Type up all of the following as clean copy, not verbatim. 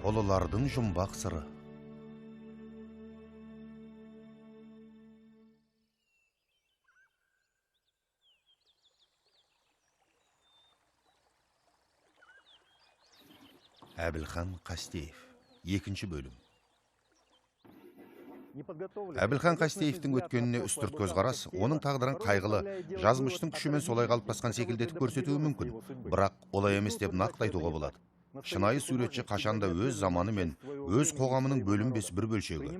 Олылардың жұмбақ сыры. Әбілхан Қастеев. 2 бөлім. Әбілхан Қастеевтің өткеніне үстірт көзқарас, оның тағдырын қайғылы, жазмыштың күшімен солай қалыптасқан секілдетіп көрсетуі мүмкін. Бірақ олай емес деп нақты айтуға болады. Шынайы суретші қашанда өз заманы мен өз қоғамының бөлінбес бір бөлшегі.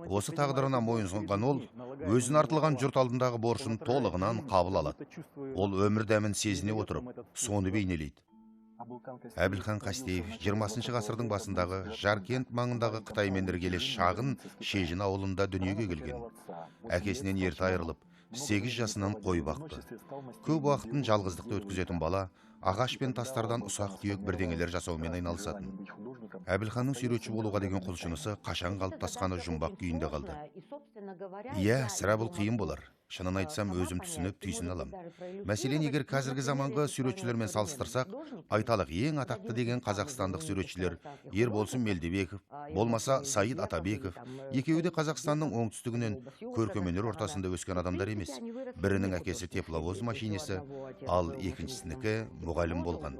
Осы тағдырына мойынсұнған ол, өзін артылған жұрт алдындағы борышын толығынан қабыл алады. Ол өмір дәмін сезіне отырып, соны бейнелейді. Әбілхан Қастеев 20 ғасырдың басындағы Жаркент маңындағы Қытаймен іргелес шағын Шежін ауылында дүниеге келген. Әкесінен ерте айырылып, 8 жасынан қой бақты. Көп уақытын жалғыздықта өткізетін бала, ағаш пен тастардан ұсақ-түйек бірдеңелер жасаумен айналысатын. Әбілханның суретші болуға деген құлшынысы қашан қалыптасқаны жұмбақ күйінде қалды. Иә, сірә бұл қиын болар. Шынын айтсам, өзім түсініп, түйсін алам. Мәселен, егер қазіргі заманғы суретшілермен салыстырсақ, айталық ең атақты деген қазақстандық суретшілер Ерболсын Мелдебеков, болмаса Саид Атабеков, екеуі де Қазақстанның оңтүстігінен көркемөнер ортасында өскен адамдар емес. Бірінің әкесі тепловоз машинесі, ал екіншісінікі мұғалім болған.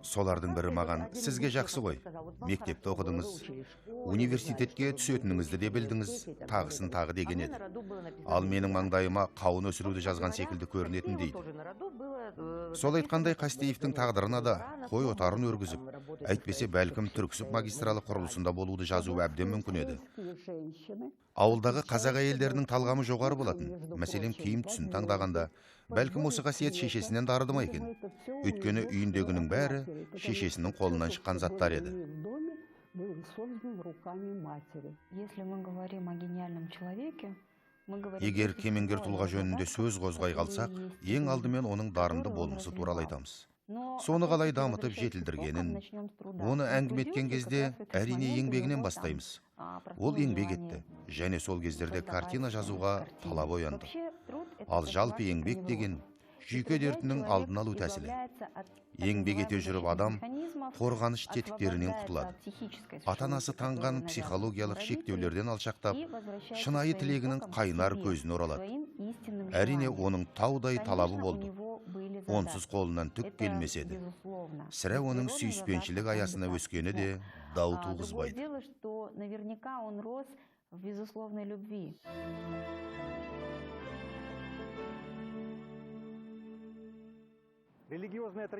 Солардың бірі маған: сізге жақсы ғой, мектепті оқыдыңыз, университетке түсетініңізді де білдіңіз, тағысын тағы деген еді. Ал менің маңдайыма қауын өсіруді жазған секілді көрінетін дейді. Сол айтқандай Қастеевтің тағдырына да қой отарын өргізіп, әйтпесе бәлкім Түрксіб магистралы құрылысында болуды жазу әбден мүмкін еді. Ауылдағы қазақ әйелдерінің талғамы жоғары болатын. Мәселен, киім түсін таңдағанда, бәлкім осы қасиет шешесінен дарыды ма екен. Өйткені үйіндегінің бәрі шешесінің қолынан шыққан заттар еді. Егер кемеңгер тұлға жөнінде сөз қозғай қалсақ, ең алдымен оның дарынды болмысы туралы айтамыз. Соны қалай дамытып жетілдіргенін, оны әңгіме еткен кезде әрине еңбегінен бастаймыз. Ол еңбек етті, және сол кездерде картина жазуға талап оянды. Ал жалпы еңбек деген жүйке дертінің алдын алу тәсілі. Еңбек ете жүріп адам қорғаныш тетіктерінен құтылады. Ата-анасы таңған психологиялық шектеулерден алшақтап, шынайы тілегінің қайнар көзін оралады. Әрине, оның таудай талабы болды. Онсыз қолынан түк келмес еді. Сірә оның сүйіспеншілік аясына өскені де дау туғызбайды.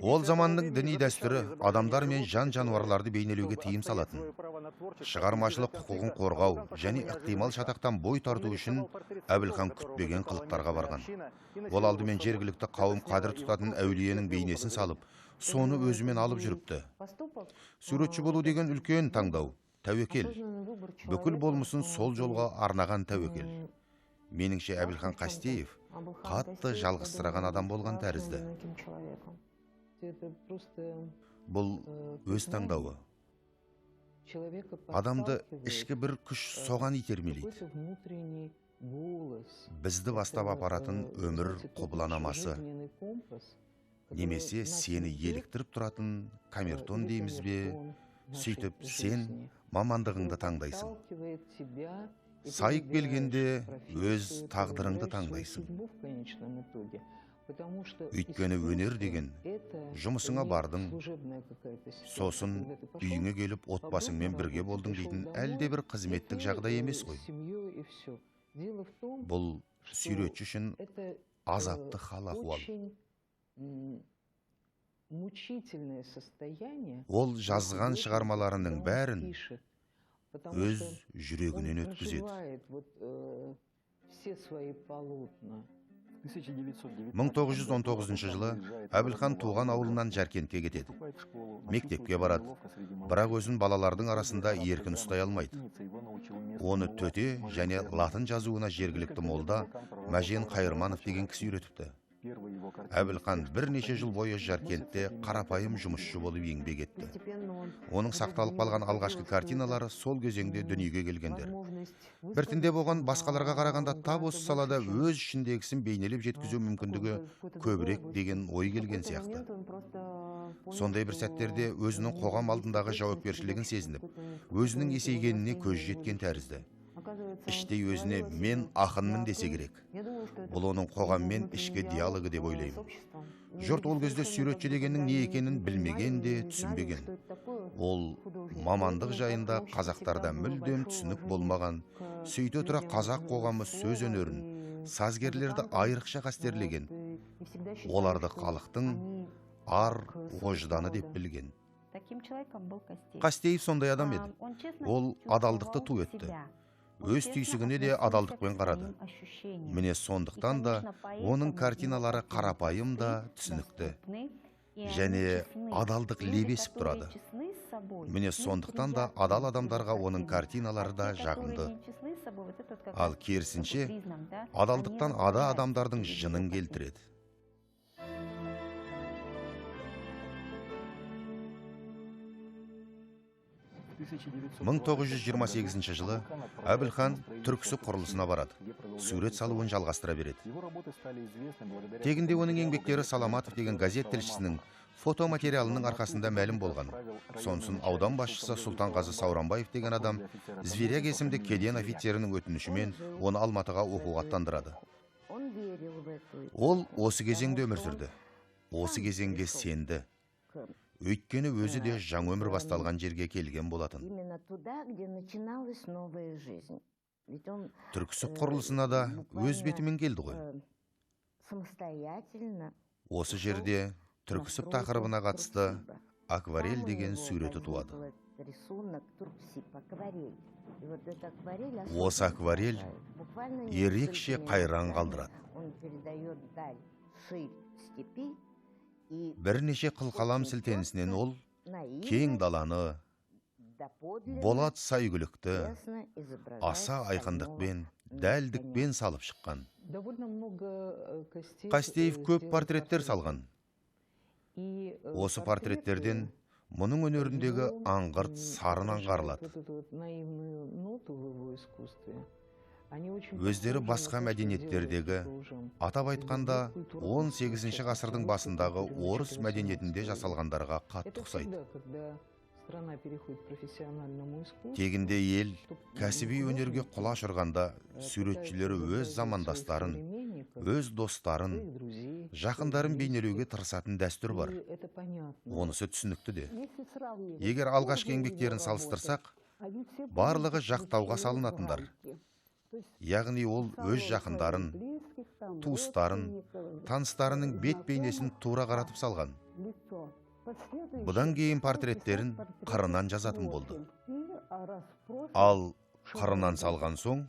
Ол заманның діни дәстүрі адамдар мен жан-жануарларды бейнелеуге тыйым салатын. Шығармашылық құқығын қорғау және ықтимал шатақтан бой тарту үшін Әбілхан күтпеген қылықтарға барған. Ол алдымен жергілікті қауым қадір тұтатын әулиенің бейнесін салып, соны өзімен алып жүріпті. Суретші болу деген үлкен таңдау, тәуекел. Бүкіл болмысын сол жолға арнаған тәуекел. Меніңше Әбілхан Қастеев қатты жалғызсыраған адам болған тәрізді. Бұл өз таңдауы. Адамды ішкі бір күш соған итермелейді. Бізді бастап апаратын өмір құбыланамасы, немесе сені еліктіріп тұратын камертон дейміз бе, сөйтіп сен мамандығыңды таңдайсың. Сайып келгенде өз тағдырыңды таңдайсың. Өйткені өнер деген жұмысыңа бардың, сосын үйіңе келіп отбасыңмен бірге болдың дейтін әлде бір қызметтік жағдай емес қой. Бұл суретші үшін азапты хал ахуал. Ол жазған шығармаларының бәрін өз жүрегінен өткізеді. 1919 жылы Әбілхан туған ауылынан Жаркентке кетеді. Мектепке барады, бірақ өзін балалардың арасында еркін ұстай алмайды. Оны төте және латын жазуына жергілікті молда Мәжен Қайырманов деген кісі үйретіпті. Әбілхан бірнеше жыл бойы Жаркентте қарапайым жұмысшы болып еңбек етті. Оның сақталып қалған алғашқы картиналары сол кезеңде дүниеге келгендер. Біртіндеп оған басқаларға қарағанда тап осы салада өз ішіндегісін бейнелеп жеткізу мүмкіндігі көбірек деген ой келген сияқты. Сондай бір сәттерде өзінің қоғам алдындағы жауапкершілігін сезініп, өзінің есейгеніне көз жеткен тәрізді. Іштей өзіне мен ақынмын десе керек. Бұл оның қоғаммен ішкі диалогы деп ойлаймын. Жұрт ол кезде суретші дегеннің не екенін білмеген де, түсінбеген. Ол мамандық жайында қазақтарда мүлдем түсінік болмаған, сөйте тұра қазақ қоғамы сөз өнерін, сазгерлерді айрықша қастерлеген. Оларды халықтың ар ожданы деп білген. Қастеев сондай адам еді. Ол адалдықты ту етті. Өз түйсігіне де адалдықпен қарады. Міне сондықтан да оның картиналары қарапайым да түсінікті. Және адалдық лебесіп тұрады. Міне сондықтан да адал адамдарға оның картиналары да жағымды. Ал керісінше, адалдықтан ада адамдардың жынын келтіреді. 1928 жылы Әбілхан Түрксіб құрылысына барады. Сурет салуын жалғастыра береді. Тегінде оның еңбектері Саламатов деген газет тілшісінің фотоматериалының арқасында мәлім болған. Сонсын аудан басшысы Сұлтанғазы Сауранбаев деген адам Зверяк есімді кеден офицерінің өтінішімен оны Алматыға оқуға аттандырады. Ол осы кезеңде өмір сүрді. Осы кезеңге сенді. Өйткені өзі де жаңа өмір басталған жерге келген болатын. Түрксіб құрылысына да өз бетімен келді ғой. Осы жерде Түрксіб тақырыбына қатысты акварель деген суреті туады. Осы акварель ерекше қайран қалдырады. Бірнеше қылқалам сілтенісінен ол кең даланы, болат сайгүлікті, аса айқындықпен, дәлдікпен салып шыққан. Қастеев көп портреттер салған. Осы портреттерден мұның өнеріндегі аңғырт сарын аңғарылады. Өздері басқа мәдениеттердегі, атап айтқанда 18 ғасырдың басындағы орыс мәдениетінде жасалғандарға қатты ұқсайды. Тегінде ел кәсіби өнерге құлаш ұрғанда суретшілері өз замандастарын, өз достарын, жақындарын бейнелеуге тырысатын дәстүр бар. Онысы түсінікті де. Егер алғашқы еңбектерін салыстырсақ, барлығы жақтауға салынатындар. Яғни ол өз жақындарын, туыстарын, таныстарының бет бейнесін тура қаратып салған. Бұдан кейін портреттерін қырынан жазатын болды. Ал қырынан салған соң,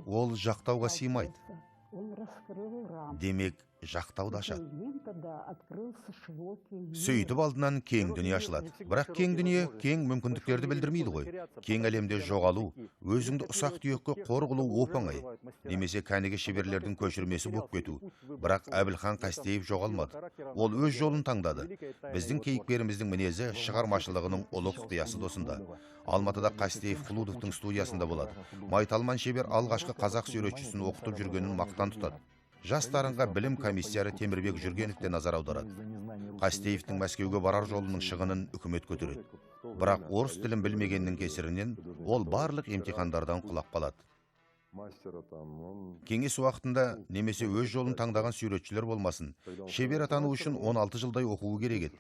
ол жақтауға сыймайды. Демек, жақтауды ашады. Сөйтіп алдынан кең дүние ашылады. Бірақ кең дүние кең мүмкіндіктерді білдірмейді ғой. Кең әлемде жоғалу, өзіңді ұсақ түйекке қор қылу оп-оңай. Немесе кәнігі шеберлердің көшірмесі болып кету. Бірақ Әбілхан Қастеев жоғалмады. Ол өз жолын таңдады. Біздің кейіпкеріміздің мінезі шығармашылығының ұлы құпиясы досында. Алматыда Қастеев Құлудовтың студиясында болады. Майталман шебер алғашқы қазақ суретшісін оқытып жүргенін мақтан тұтады. Жастарынға білім комиссары Темірбек Жүргенов те назар аударады. Қастеевтің Мәскеуге барар жолының шығынын үкімет көтереді. Бірақ орыс тілін білмегеннің кесірінен ол барлық емтихандардан құлап қалады. Кеңес уақытында немесе өз жолын таңдаған суретшілер болмасын, шебер атану үшін 16 жылдай оқуы керек еді.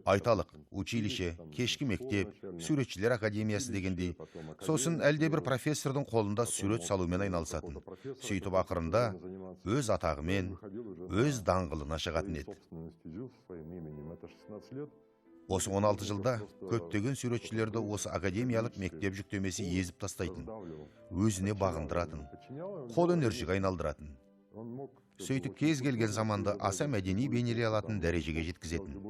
Айталық, училище, кешкі мектеп, суретшілер академиясы дегендей. Сосын әлде бір профессордың қолында сурет салумен айналысатын. Сөйтіп ақырында өз атағымен, өз даңғылына шығатын еді. Осы 16 жылда көптеген суретшілерді осы академиялық мектеп жүктемесі езіп тастайтын, өзіне бағындыратын, қол өнершіге айналдыратын. Сөйтіп кез келген заманды аса мәдени бейнелей алатын дәрежеге жеткізетін.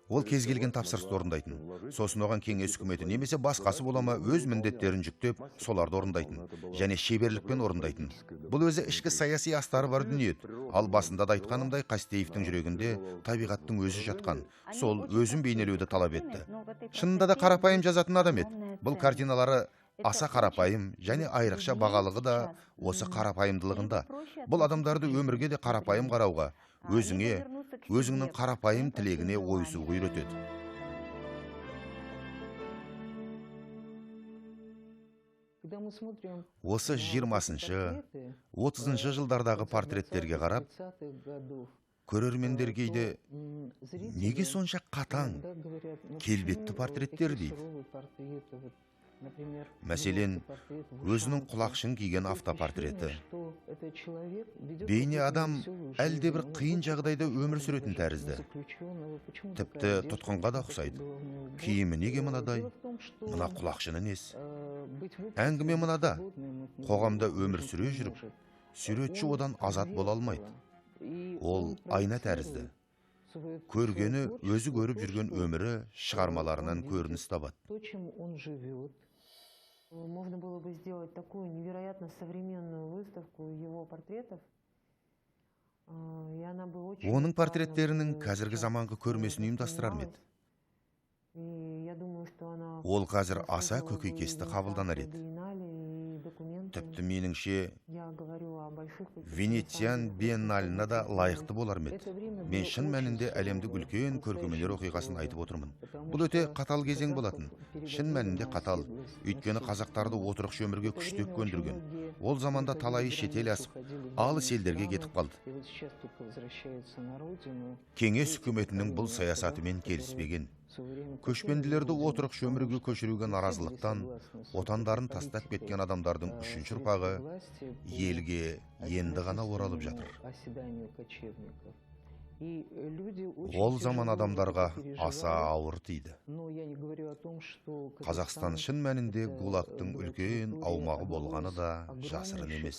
Ол кез келген тапсырысты орындайтын. Сосын оған кеңес үкіметі немесе басқасы болама өз міндеттерін жүктеп, соларды орындайтын. Және шеберлікпен орындайтын. Бұл өзі ішкі саяси астары бар дүние. Ал басында да айтқанымдай Қастеевтің жүрегінде табиғаттың өзі жатқан. Сол өзін бейнелеуді талап етті. Шынында да қарапайым жазатын адам еді. Бұл картиналары аса қарапайым және айрықша бағалығы да осы қарапайымдылығында. Бұл адамдарды өмірге де қарапайым қарауға, өзіңе, өзіңнің қарапайым тілегіне ойысуға үйретеді. Осы 20-30 жылдардағы портреттерге қарап, көрермендер кейде неге сонша қатаң, келбетті портреттер дейді. Мәселен, өзінің құлақшын киген автопортреті. Бейне адам әлде бір қиын жағдайда өмір сүретін тәрізді. Тіпті тұтқынға да ұқсайды. Киімі неге мынадай, мына құлақшыны несі? Әңгіме мынада, қоғамда өмір сүре жүріп, суретші одан азат бола алмайды. Ол айна тәрізді. Көргені, өзі көріп жүрген өмірі шығармаларынан көрініс табады. Можно было бы сделать такую невероятно современную выставку его портретов. Оның портреттерінің қазіргі заманғы көрмесін ұйымдастырар ма еді? Ол қазір аса көкейкесті қабылданар еді. Тіпті меніңше Венециан биенналына да лайықты болар ма еді? Мен шын мәнінде әлемдік үлкен көркемөнер оқиғасын айтып отырмын. Бұл өте қатал кезең болатын. Шын мәнінде қатал. Өйткені қазақтарды отырықшы өмірге күштеп көндірген. Ол заманда талайы шетел асып, алыс елдерге кетіп қалды. Кеңес үкіметінің бұл саясатымен келіспеген. Көшпенділерді отырықшы өмірге көшіруге наразылықтан отандарын тастап кеткен адамдардың үшінші ұрпағы елге енді ғана оралып жатыр. Ол заман адамдарға аса ауыр тиді. Қазақстан шын мәнінде ГУЛАГтың үлкен аумағы болғаны да жасырын емес.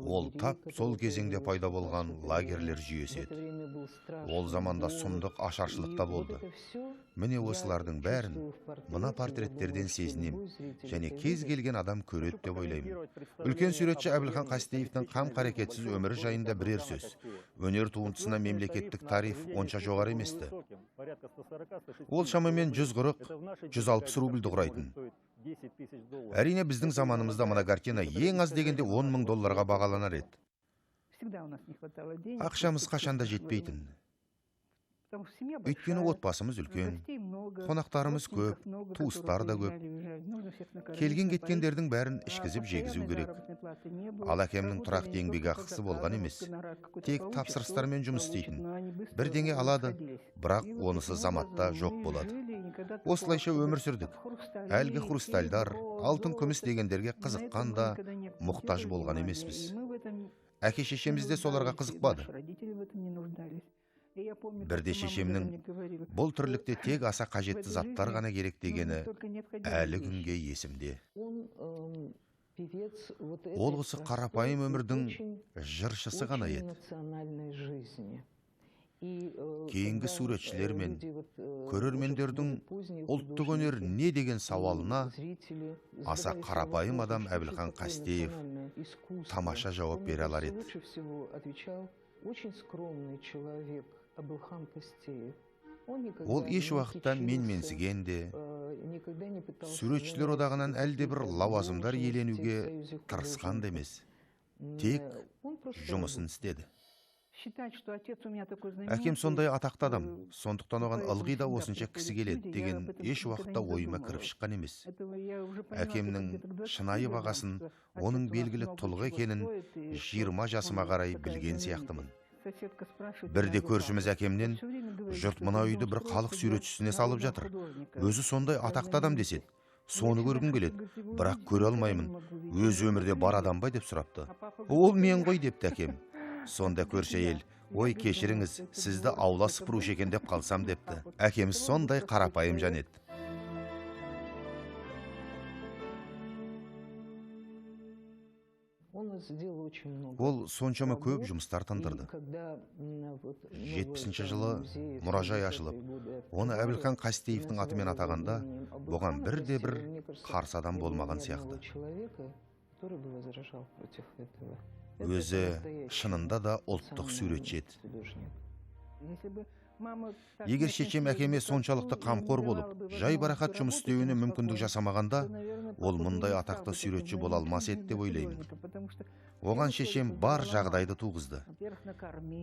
Ол тап сол кезеңде пайда болған лагерлер жүйесі еді. Ол заманда сұмдық ашаршылықта болды. Міне осылардың бәрін мына портреттерден сезінем, және кез келген адам көреді деп ойлаймын. Үлкен суретші Әбілхан Қастеевтің қам-қарекетсіз өмірі жайында бірер сөз. Өнер туындысына мемлекеттік тариф онша жоғары еместі. Ол шамамен 140-160 рубльді құрайтын. Әрине біздің заманымызда мына картина ең аз дегенде 10 000 долларға бағаланар еді. Ақшамыз қашанда жетпейтін. Өйткені отбасымыз үлкен, қонақтарымыз көп, туыстар да көп. Келген кеткендердің бәрін ішкізіп жегізу керек. Ал әкемнің тұрақты еңбек ақысы болған емес. Тек тапсырыстармен жұмыс істейтін. Бірдеңе алады, бірақ онысы заматта жоқ болады. Осылайша өмір сүрдік. Әлгі хрустальдар, алтын күміс дегендерге қызыққан да мұқтаж болған емеспіз. Әке шешеміз де соларға қызықпады. Бірде шешемнің бұл тірлікте тек аса қажетті заттар ғана керек дегені әлі күнге есімде. Ол осы қарапайым өмірдің жыршысы ғана еді. Кейінгі суретшілер мен көрермендердің ұлттық өнер не деген сауалына аса қарапайым адам Әбілхан Қастеев тамаша жауап бере алар еді. Ол еш уақытта менменсіген де, суретшілер одағынан әлде бір лауазымдар иеленуге тырысқан да емес. Тек жұмысын істеді. Әкем сондай атақты адам, сондықтан оған ылғи да осынша кісі келеді деген еш уақытта ойыма кіріп шыққан емес. Әкемнің шынайы бағасын, оның белгілі тұлға екенін 20 жасыма қарай білген сияқтымын. Бірде көршіміз әкемнен, жұрт мына үйді бір халық суретшісіне салып жатыр. Өзі сондай атақты адам деседі. Соны көргім келеді, бірақ көре алмаймын. Өз өмірде бар адам бай деп сұрапты. Ол мен ғой депті әкем. Сонда көрші әйел, ой кешіріңіз, сізді аула сыпырушы екен деп қалсам депті. Әкеміз сондай қарапайым жан еді. Ол соншама көп жұмыстар тындырды. 70-ші жылы мұражай ашылып, оны Әбілхан Қастеевтің атымен атағанда, бұған бірде-бір қарсы адам болмаған сияқты. Өзі шынында да ұлттық суретші еді. Егер шешем әкеме соншалықты қамқор болып, жай барақат жұмыс істеуіне мүмкіндік жасамағанда, ол мұндай атақты суретші бола алмас еді деп ойлаймын. Оған шешем бар жағдайды туғызды.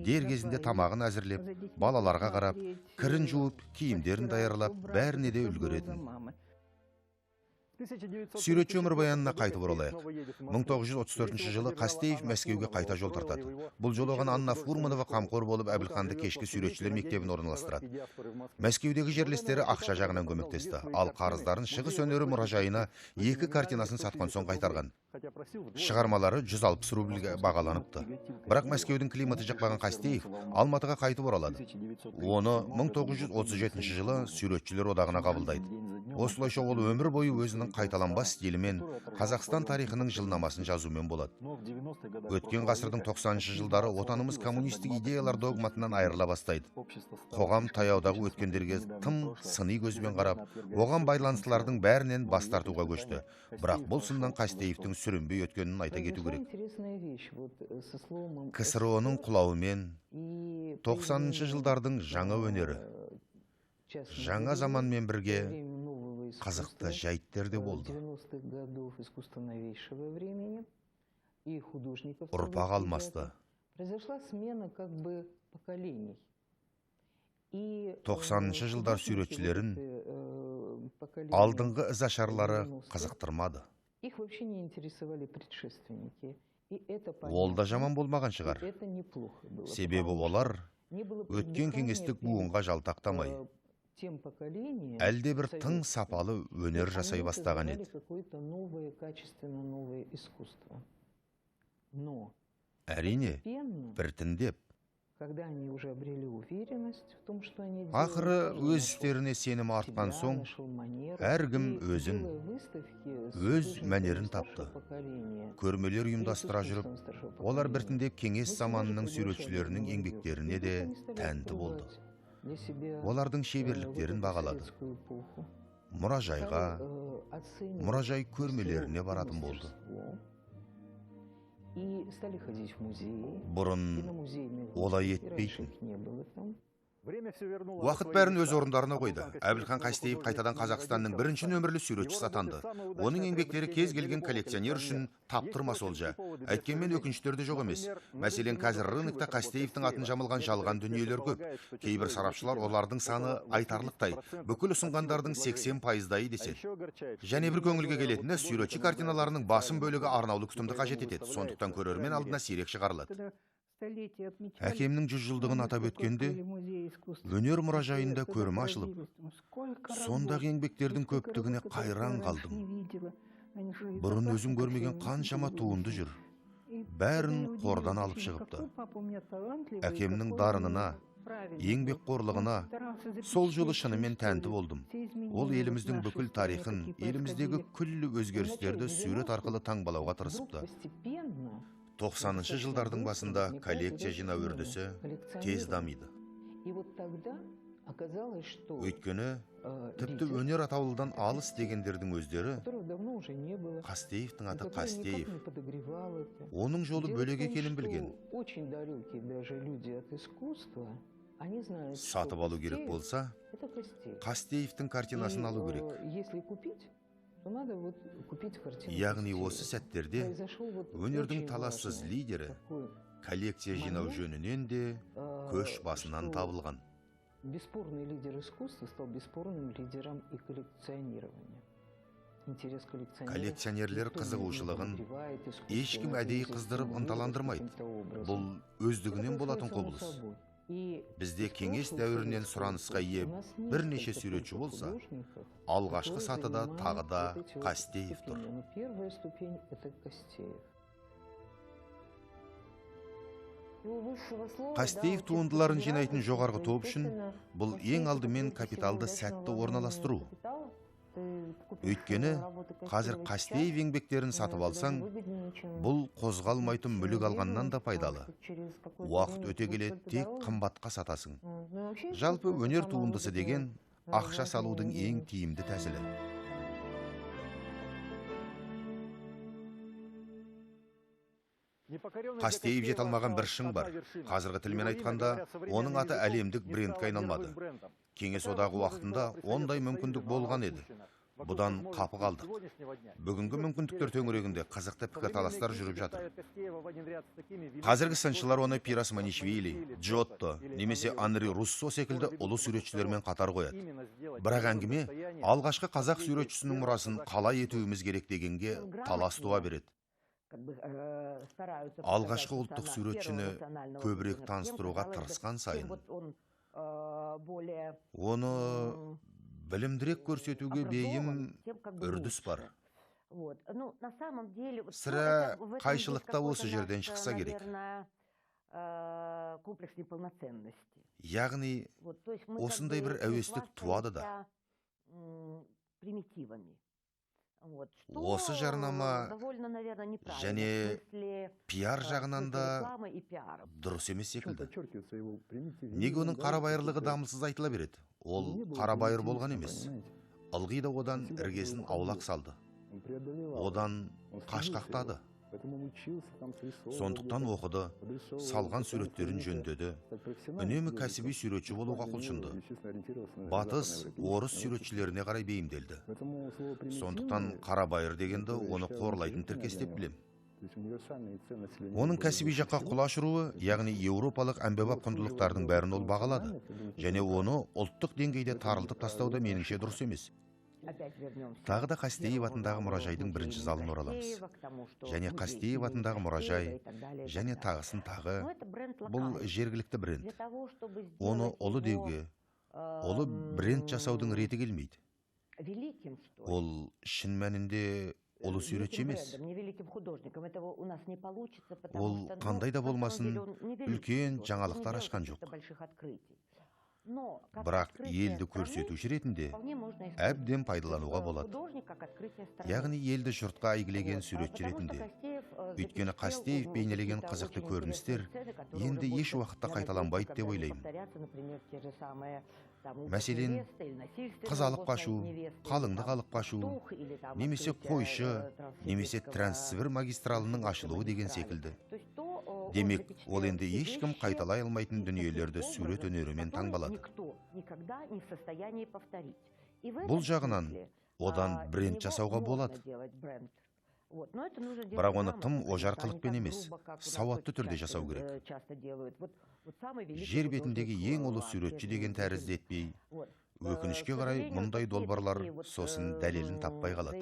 Дер кезінде тамағын әзірлеп, балаларға қарап, кірін жуып, киімдерін даярлап, бәріне де үлгеретін. Суретші өмірбаянына қайтып оралайық. 1934 жылы Қастеев Мәскеуге қайта жол тартады. Бұл жолы оған Анна Фурманова қамқор болып Әбілханды кешкі суретшілер мектебін орналастырады. Мәскеудегі жерлестері ақша жағынан көмектесті, ал қарыздарын Шығыс өнері мұражайына 2 картинасын сатқан соң қайтарған. Шығармалары 160 рубльге бағаланыпты. Бірақ Мәскеудің климаты жақпаған Қастеев Алматыға қайтып оралады. Оны 1937 жылы суретшілер одағына қабылдайды. Осылайша ол өмір бойы өзінің қайталанбас стилімен Қазақстан тарихының жылнамасын жазумен болады. Өткен ғасырдың 90-шы жылдары отанымыз коммунистік идеялар догматынан айырыла бастайды. Қоғам таяудағы өткендерге тым сыни көзбен қарап, оған байланыстылардың бәрінен бас тартуға көшті. Бірақ бұл сыннан Қастеевтің сүрінбей өткенін айта кету керек. КСРО-ның құлауымен 90-шы жылдардың жаңа өнері, жаңа заманмен бірге қызықты жайттер де болды. Ұрпақ алмасты. 90-шы жылдар суретшілерін алдыңғы ізашарлары қызықтырмады. Ол да жаман болмаған шығар. Себебі олар өткен кеңестік буынға жалтақтамай, әлде бір тың сапалы өнер жасай бастаған еді. Әрине, біртіндеп. Ақыры өз істеріне сенім артқан соң, әркім өзін, өз мәнерін тапты. Көрмелер ұйымдастыра жүріп, олар біртіндеп кеңес заманының суретшілерінің еңбектеріне де тәнті болды. Олардың шеберліктерін бағалады. Мұражайға, мұражай көрмелеріне баратын болды. Бұрын олай етпейтін. Уақыт бәрін өз орындарына қойды. Әбілхан Қастеев қайтадан Қазақстанның бірінші нөмірлі суретшісі атанды. Оның еңбектері кез келген коллекционер үшін таптырмас олжа. Әйткенмен өкініштері жоқ емес. Мәселен, қазір рынокта Қастеевтің атын жамылған жалған дүниелер көп. Кейбір сарапшылар олардың саны айтарлықтай, бүкіл ұсынғандардың 80%-ай деседі. Және бір көңілге келетіні, суретші картиналарының басым бөлігі арнаулы күтімді қажет етеді. Сондықтан көрермен алдына сирек шығарылады. Әкемнің 100 жылдығын атап өткенде, өнер мұражайында көрме ашылып, сондағы еңбектердің көптігіне қайран қалдым. Бұрын өзім көрмеген қаншама туынды жүр. Бәрін қордан алып шығыпты. Әкемнің дарынына, еңбек қорлығына сол жолы шынымен тәнті болдым. Ол еліміздің бүкіл тарихын, еліміздегі күллі өзгерістерді сурет арқылы таңбалауға тырысыпты. 90-шы жылдардың басында коллекция жинау үрдісі тез дамиды. Өйткені, тіпті өнер атаулыдан алыс дегендердің өздері Қастеевтің аты Қастеев. Оның жолы бөлек екенін білген. Сатып алу керек болса, Қастеевтің картинасын алу керек. Яғни осы сәттерде өнердің талассыз лидері коллекция жинау жөнінен де көш басынан табылған. Бесспорный лидер искусства стал бесспорным лидером и коллекционирования. Коллекционерлер қызығушылығын ешкім әдейі қыздырып ынталандырмайды. Бұл өздігінен болатын құбылыс. Бізде кеңес дәуірінен сұранысқа ие бірнеше суретші болса, алғашқы сатыда тағы да Қастеев тұр. Қастеев туындыларын жинайтын жоғарғы топ үшін бұл ең алдымен капиталды сәтті орналастыру. Өйткені, қазір Қастеев еңбектерін сатып алсаң, бұл қозғалмайтын мүлік алғаннан да пайдалы. Уақыт өте келе тек қымбатқа сатасың. Жалпы өнер туындысы деген ақша салудың ең тиімді тәсілі. Қастеев жете алмаған бір шың бар. Қазіргі тілмен айтқанда, оның аты әлемдік брендке айналмады. Кеңес одағы уақытында ондай мүмкіндік болған еді. Бұдан қапы қалдық. Бүгінгі мүмкіндіктер төңірегінде қызықты пікірталастар жүріп жатыр. Қазіргі сыншылар оны Пирас Манишвили, Джотто, немесе Анри Руссо секілді ұлы суретшілермен қатар қояды. Бірақ әңгіме алғашқы қазақ суретшісінің мұрасын қалай етуіміз керек дегенге талас туа береді. Алғашқы ұлттық суретшіні көбірек таныстыруға тырысқан сайын, оны білімдірек көрсетуге бейім үрдіс бар. Сірә қайшылықта осы жерден шықса керек. Яғни, осындай бір әуестік туады да. Осы жарнама және пиар жағынан да дұрыс емес секілді. Неге оның қарабайырлығы дамылсыз айтыла береді? Ол қарабайыр болған емес. Ылғи да одан іргесін аулақ салды. Одан қашқақтады. Сондықтан оқыды, салған суреттерін жөндеді. Үнемі кәсіби суретші болуға құлшынды. Батыс, орыс суретшілеріне қарай бейімделді. Сондықтан қарабайыр дегенді оны қорлайтын тіркес деп білем. Оның кәсіби жаққа құлаш ұруы, яғни еуропалық әмбебап құндылықтардың бәрін ол бағалады. Және оны ұлттық деңгейде тарылтып тастауда меніңше дұрыс емес. Тағы да Қастеев атындағы мұражайдың бірінші залын ораламыз. Және Қастеев атындағы мұражай, және тағысын тағы. Бұл жергілікті бренд. Оны ұлы деуге, ұлы бренд жасаудың реті келмейді. Ол шын мәнінде ұлы суретші емес. Ол қандай да болмасын үлкен жаңалықтар ашқан жоқ. Бірақ елді көрсетуші ретінде әбден пайдалануға болады. Яғни елді жұртқа әйгілеген суретші ретінде. Өйткені Қастеев бейнелеген қызықты көріністер енді еш уақытта қайталанбайды деп ойлаймын. Мәселен, қыз алып қашу, қалыңдық алып қашу, немесе қойшы, немесе трансфер магистралының ашылуы деген секілді. Демек, ол енді ешкім қайталай алмайтын дүниелерді сурет өнерімен таңбалады. Бұл жағынан одан бренд жасауға болады. Бірақ оны тым ожар қылықпен емес, сауатты түрде жасау керек. Жер бетіндегі ең ұлы суретші деген тәрізді етпей, өкінішке қарай мұндай долбарлар сосын дәлелін таппай қалады.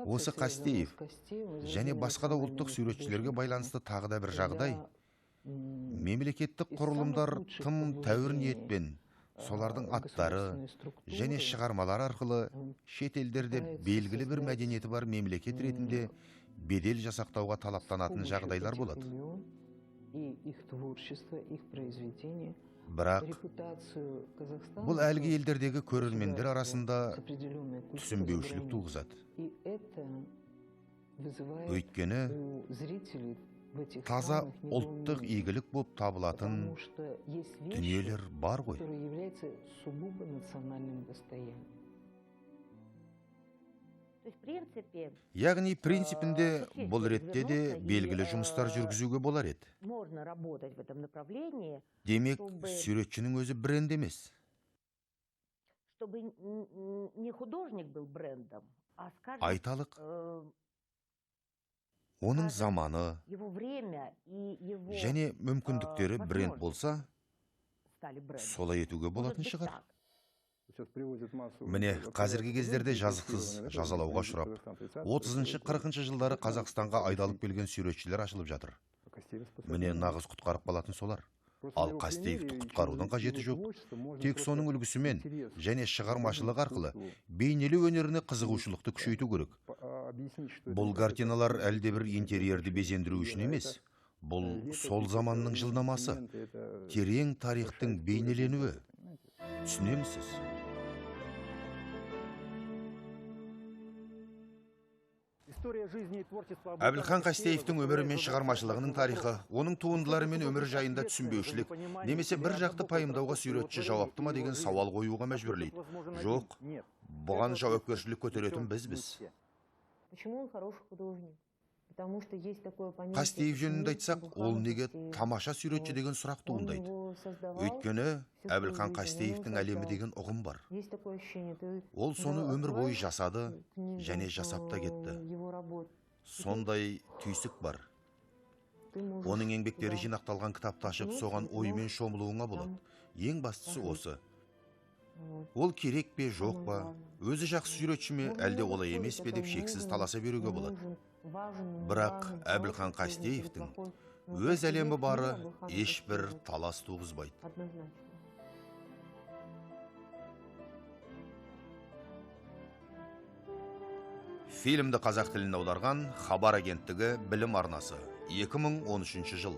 Осы Қастеев және басқа да ұлттық суретшілерге байланысты тағы да бір жағдай, мемлекеттік құрылымдар тым тәуір ниетпен солардың аттары және шығармалар арқылы шетелдерде белгілі бір мәдениеті бар мемлекет ретінде бедел жасақтауға талаптанатын жағдайлар болады. Бірақ бұл әлгі елдердегі көрермендер арасында түсінбеушілік туғызады. Өйткені таза ұлттық игілік болып табылатын дүниелер бар ғой. Яғни принципінде бұл ретте де белгілі жұмыстар жүргізуге болар еді. Демек, суретшінің өзі бренд емес. Айталық, оның заманы және мүмкіндіктері бренд болса, солай етуге болатын шығар. Міне, қазіргі кездерде жазықсыз жазалауға ұшырап, 30-40 жылдары Қазақстанға айдалып келген суретшілер ашылып жатыр. Міне, нағыз құтқарып қалатын солар. Ал Қастеевті құтқарудың қажеті жоқ. Тек соның үлгісімен және шығармашылық арқылы бейнелеу өнеріне қызығушылықты күшейту керек. Бұл картиналар әлде бір интерьерді безендіру үшін емес. Бұл сол заманның жылнамасы, терең тарихтың бейнеленуі. Түсінемісіз? Әбілхан Қастеевтің өмірі мен шығармашылығының тарихы, оның туындылары мен өмір жайында түсінбеушілік, немесе бір жақты пайымдауға суретші жауапты ма деген сауал қоюға мәжбүрлейді. Жоқ, бұған жауапкершілік көтеретін бізбіз. Потому что есть такое понятие, Қастеев как жөнінде мир айтсақ, Әбілхан ол неге Қастеев. тамаша суретші деген сұрақ Он туындайды. его создавал. Өйткені всю Әбілхан свою жизнь, Қастеевтің он его әлемі создал. деген ұғым бар. Есть такое ощущение. Ты Ол соны когда өмір бойы открываешь жасады, книгу, және жасап та кетті. его работ, Сондай түйсік бар. ты можешь Оның еңбектері туда жинақталған кітапты ашып, окунуться, соған но оймен шомылуыңа болады. Ең бастысы пожить. осы. вот. Ол керек пе, жоқ Самое па, главное. өзі жақсы суретші ме, Нужно әлде много олай спорить, емес пе это деп шексіз нужен, таласа беруге не болады. нужен, важен, не Бірақ важен, Әбілхан хороший художник или Қастеевтің плохой. Но өз как әлемі идет бары мир Әбілхан ешбір Қастеев, талас туғызбайды. однозначно. Фильмді қазақ тіліне аударған Хабар агенттігі білім арнасы 2013 жыл.